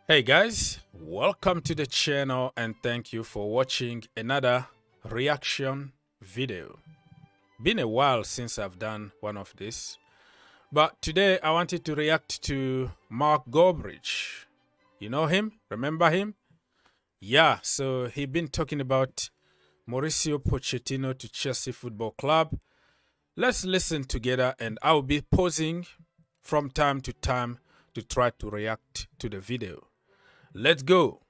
Hey guys, welcome to the channel and thank you for watching another reaction video. Been a while since I've done one of this, but today I wanted to react to Mark Goldbridge. You know him? Remember him? Yeah, so he been talking about Mauricio Pochettino to Chelsea Football Club. Let's listen together and I'll be pausing from time to time to try to react to the video. Let's go.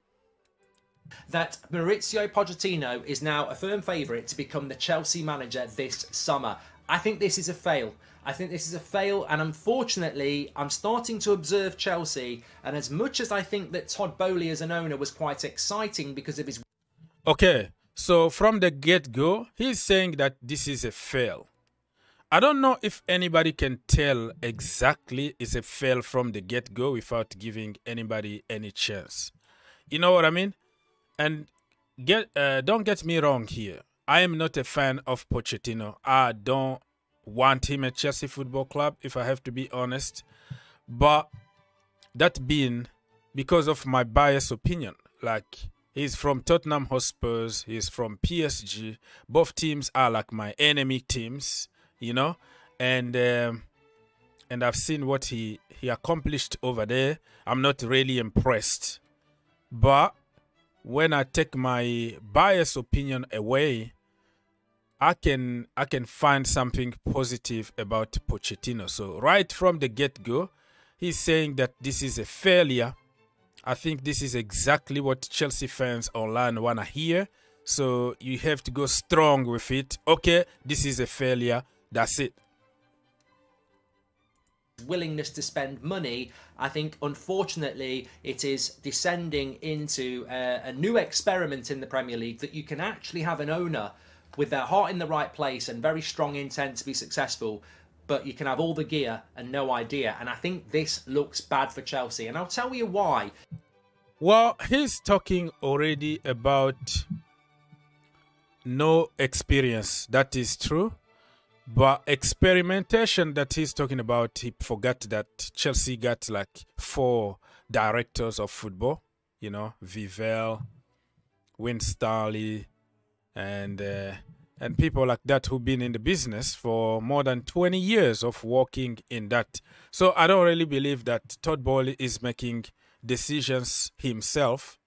That Mauricio Pochettino is now a firm favourite to become the Chelsea manager this summer. I think this is a fail. And unfortunately, I'm starting to observe Chelsea, and as much as I think that Todd Boehly as an owner was quite exciting because of his... Okay, so from the get-go, he's saying that this is a fail. I don't know if anybody can tell exactly it's a fail from the get-go without giving anybody any chance. You know what I mean? And don't get me wrong here. I am not a fan of Pochettino. I don't want him at Chelsea Football Club, if I have to be honest. But that being because of my biased opinion. Like, he's from Tottenham Hotspurs, he's from PSG. Both teams are like my enemy teams. You know, and I've seen what he accomplished over there. I'm not really impressed, but when I take my biased opinion away, I can find something positive about Pochettino. So right from the get-go, he's saying that this is a failure. I think this is exactly what Chelsea fans online want to hear. So you have to go strong with it. Okay, this is a failure. That's it. Willingness to spend money, I think unfortunately it is descending into a new experiment in the Premier League, that you can actually have an owner with their heart in the right place and very strong intent to be successful, but you can have all the gear and no idea. And I think this looks bad for Chelsea, and I'll tell you why. Well, he's talking already about no experience. That is true. But experimentation that he's talking about, he forgot that Chelsea got like 4 directors of football, you know, Vivell, Winstanley, and people like that who've been in the business for more than 20 years of working in that. So I don't really believe that Todd Boehly is making decisions himself.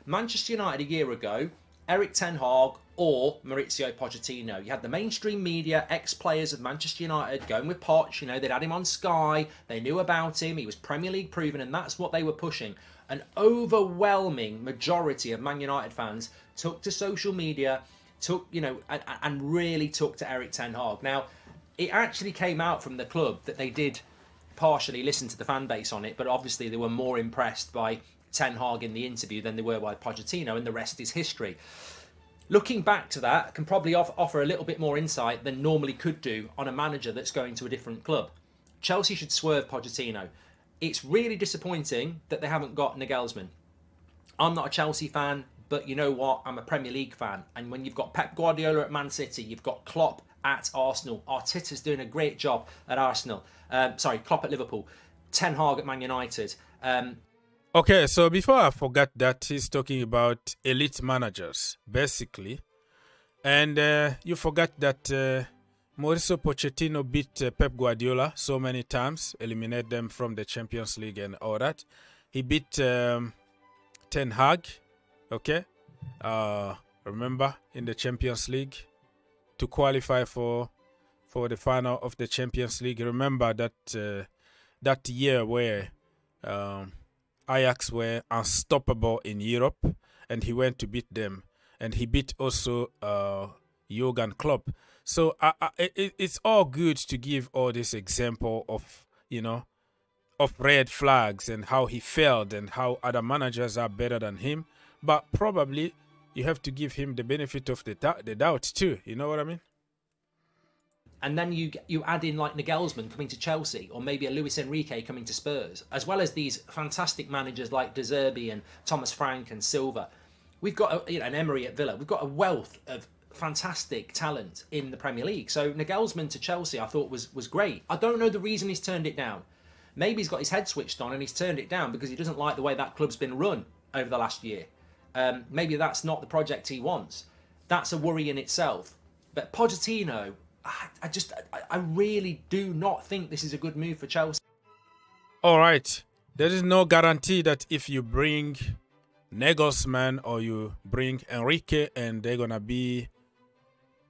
Manchester United a year ago, Erik ten Hag or Mauricio Pochettino. You had the mainstream media, ex-players of Manchester United going with Poch. You know, they'd had him on Sky. They knew about him. He was Premier League proven, and that's what they were pushing. An overwhelming majority of Man United fans took to social media, and really took to Erik ten Hag. Now, it actually came out from the club that they did partially listen to the fan base on it, but obviously they were more impressed by Ten Hag in the interview than they were by Pochettino, and the rest is history. Looking back to that, can probably offer a little bit more insight than normally could do on a manager that's going to a different club. Chelsea should swerve Pochettino. It's really disappointing that they haven't got Nagelsmann. I'm not a Chelsea fan, but you know what? I'm a Premier League fan. And when you've got Pep Guardiola at Man City, you've got Klopp at Arsenal. Arteta's doing a great job at Arsenal. Klopp at Liverpool. Ten Hag at Man United. Okay, so before I forgot that, he's talking about elite managers, basically. And you forgot that Mauricio Pochettino beat Pep Guardiola so many times, eliminate them from the Champions League and all that. He beat Ten Hag, okay? Remember, in the Champions League, to qualify for the final of the Champions League. Remember that that year where... Ajax were unstoppable in Europe, and he went to beat them, and he beat also Jurgen Klopp. So it's all good to give all this example of, you know, of red flags and how he failed and how other managers are better than him, but probably you have to give him the benefit of the doubt too. You know what I mean? And then you add in like Nagelsmann coming to Chelsea, or maybe a Luis Enrique coming to Spurs, as well as these fantastic managers like De Zerbi and Thomas Frank and Silva. We've got an Emery at Villa. We've got a wealth of fantastic talent in the Premier League. So Nagelsmann to Chelsea, I thought was great. I don't know the reason he's turned it down. Maybe he's got his head switched on and he's turned it down because he doesn't like the way that club's been run over the last year. Maybe that's not the project he wants. That's a worry in itself. But Pochettino, I really do not think this is a good move for Chelsea. All right. There is no guarantee that if you bring Nagelsmann or you bring Enrique and they're going to be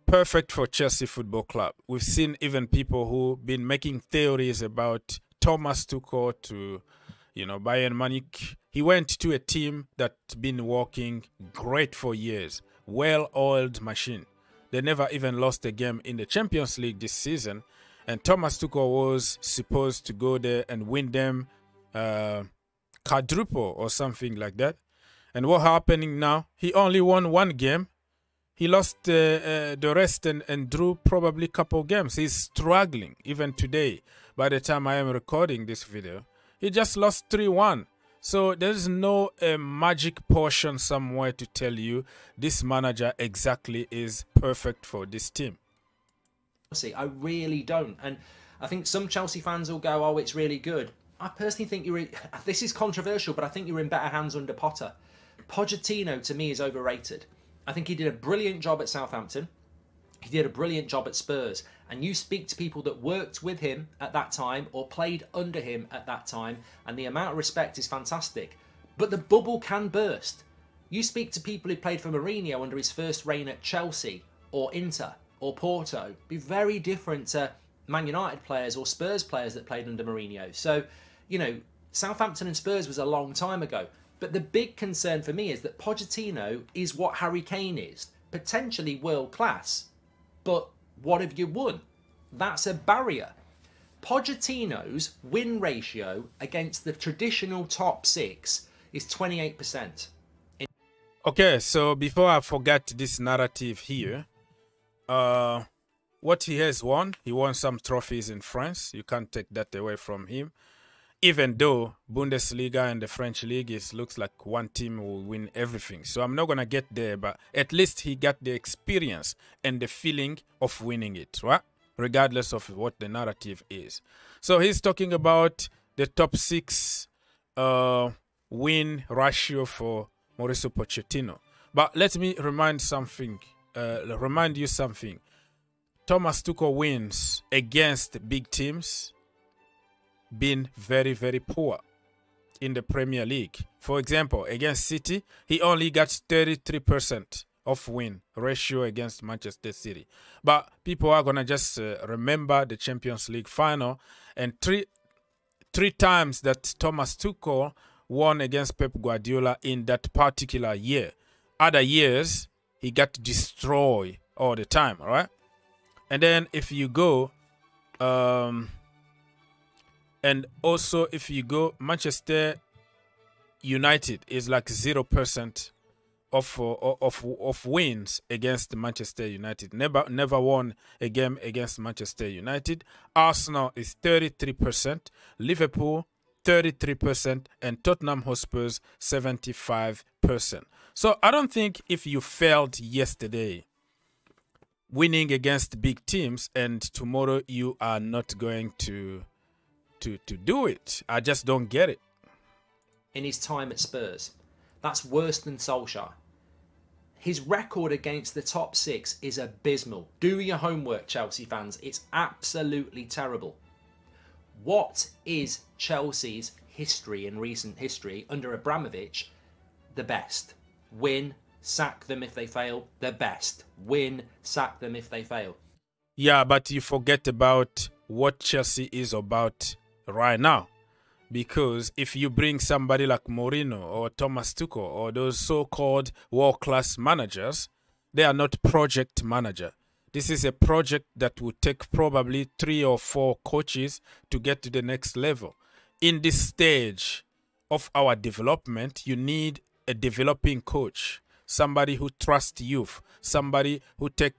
perfect for Chelsea Football Club. We've seen even people who've been making theories about Thomas Tuchel to, Bayern Munich. He went to a team that's been working great for years. Well-oiled machine. They never even lost a game in the Champions League this season. And Thomas Tuchel was supposed to go there and win them quadruple or something like that. And what's happening now? He only won one game. He lost the rest and drew probably a couple games. He's struggling even today. By the time I am recording this video, he just lost 3-1. So there's no magic potion somewhere to tell you this manager exactly is perfect for this team. See, I really don't. And I think some Chelsea fans will go, oh, it's really good. I personally think this is controversial, but I think you're in better hands under Potter. Pochettino, to me, is overrated. I think he did a brilliant job at Southampton. He did a brilliant job at Spurs. And you speak to people that worked with him at that time or played under him at that time, and the amount of respect is fantastic. But the bubble can burst. You speak to people who played for Mourinho under his first reign at Chelsea or Inter or Porto. Be very different to Man United players or Spurs players that played under Mourinho. So, Southampton and Spurs was a long time ago. But the big concern for me is that Pochettino is what Harry Kane is. Potentially world class. But what have you won? That's a barrier. Pochettino's win ratio against the traditional top six is 28%. Okay, so before I forget this narrative here, what he has won, he won some trophies in France. You can't take that away from him. Even though Bundesliga and the French league looks like one team will win everything. So I'm not going to get there, but at least he got the experience and the feeling of winning it, right? Regardless of what the narrative is. So he's talking about the top 6 win ratio for Mauricio Pochettino. But let me remind you something. Thomas Tuchel wins against big teams been very, very poor in the Premier League. For example, against City, he only got 33% of win ratio against Manchester City. But people are going to just remember the Champions League final and three times that Thomas Tuchel won against Pep Guardiola in that particular year. Other years, he got destroyed all the time, all right? And then if you go... and also, if you go, Manchester United is like 0% of wins against Manchester United. Never won a game against Manchester United. Arsenal is 33%, Liverpool 33%, and Tottenham Hotspurs 75%. So I don't think if you failed yesterday winning against big teams and tomorrow you are not going to do it. I just don't get it. In his time at Spurs, that's worse than Solskjaer. His record against the top 6 is abysmal. Do your homework, Chelsea fans. It's absolutely terrible. What is Chelsea's history in recent history under Abramovich? The best. Win, sack them if they fail. The best. Win, sack them if they fail. Yeah, but you forget about what Chelsea is about right now, because if you bring somebody like Mourinho or Thomas Tuchel or those so-called world-class managers, they are not project manager. This is a project that will take probably 3 or 4 coaches to get to the next level. In this stage of our development, you need a developing coach, somebody who trusts youth, somebody who takes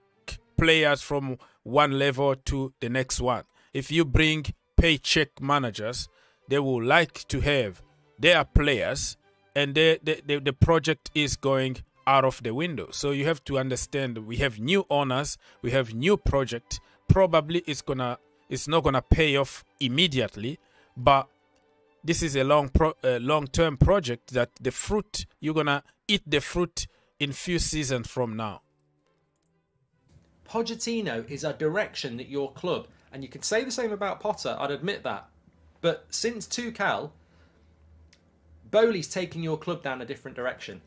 players from one level to the next one. If you bring paycheck managers, they will like to have their players, and the project is going out of the window. So you have to understand, we have new owners, we have new project. Probably it's not gonna pay off immediately, but this is a long-term project that the fruit, you're going to eat the fruit in few seasons from now. Pochettino is a direction that your club, and you can say the same about Potter, I'd admit that. But since Tuchel, Boehly's taking your club down a different direction.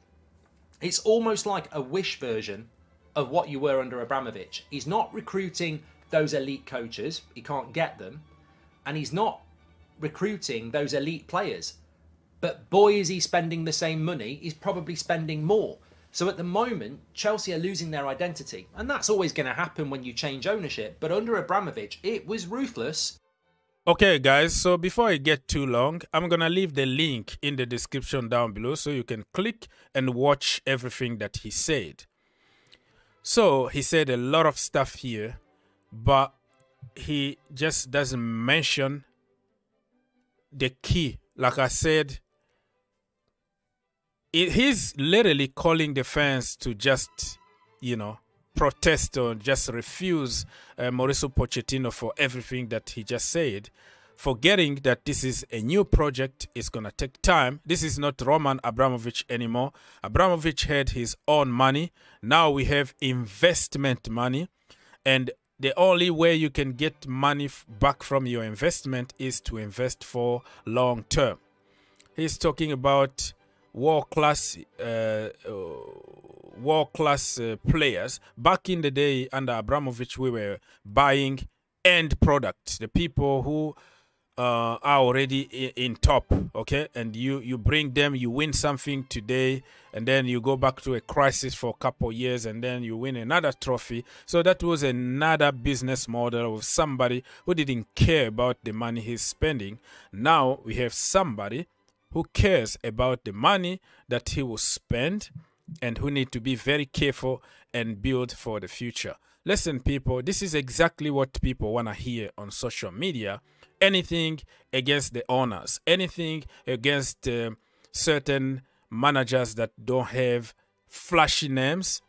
It's almost like a wish version of what you were under Abramovich. He's not recruiting those elite coaches. He can't get them. And he's not recruiting those elite players. But boy, is he spending the same money. He's probably spending more. So at the moment, Chelsea are losing their identity. And that's always going to happen when you change ownership. But under Abramovich, it was ruthless. Okay, guys, so before I get too long, I'm going to leave the link in the description down below so you can click and watch everything that he said. So he said a lot of stuff here, but he just doesn't mention the key. Like I said, he's literally calling the fans to just, you know, protest or just refuse Mauricio Pochettino for everything that he just said, forgetting that this is a new project. It's going to take time. This is not Roman Abramovich anymore. Abramovich had his own money. Now we have investment money. And the only way you can get money back from your investment is to invest for long term. He's talking about world-class players. Back in the day under Abramovich, we were buying end products, the people who are already in top, okay? And you bring them, you win something today, and then you go back to a crisis for a couple of years, and then you win another trophy. So that was another business model of somebody who didn't care about the money he's spending. Now we have somebody who cares about the money that he will spend and who need to be very careful and build for the future. Listen, people, this is exactly what people want to hear on social media. Anything against the owners, anything against certain managers that don't have flashy names,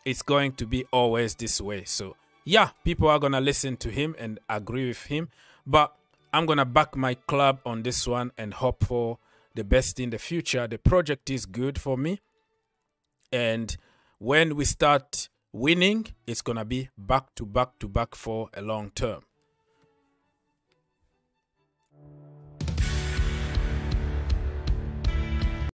it's going to be always this way. So, yeah, people are going to listen to him and agree with him. But I'm going to back my club on this one and hope for the best in the future. The project is good for me. And when we start winning, it's going to be back to back to back for a long term.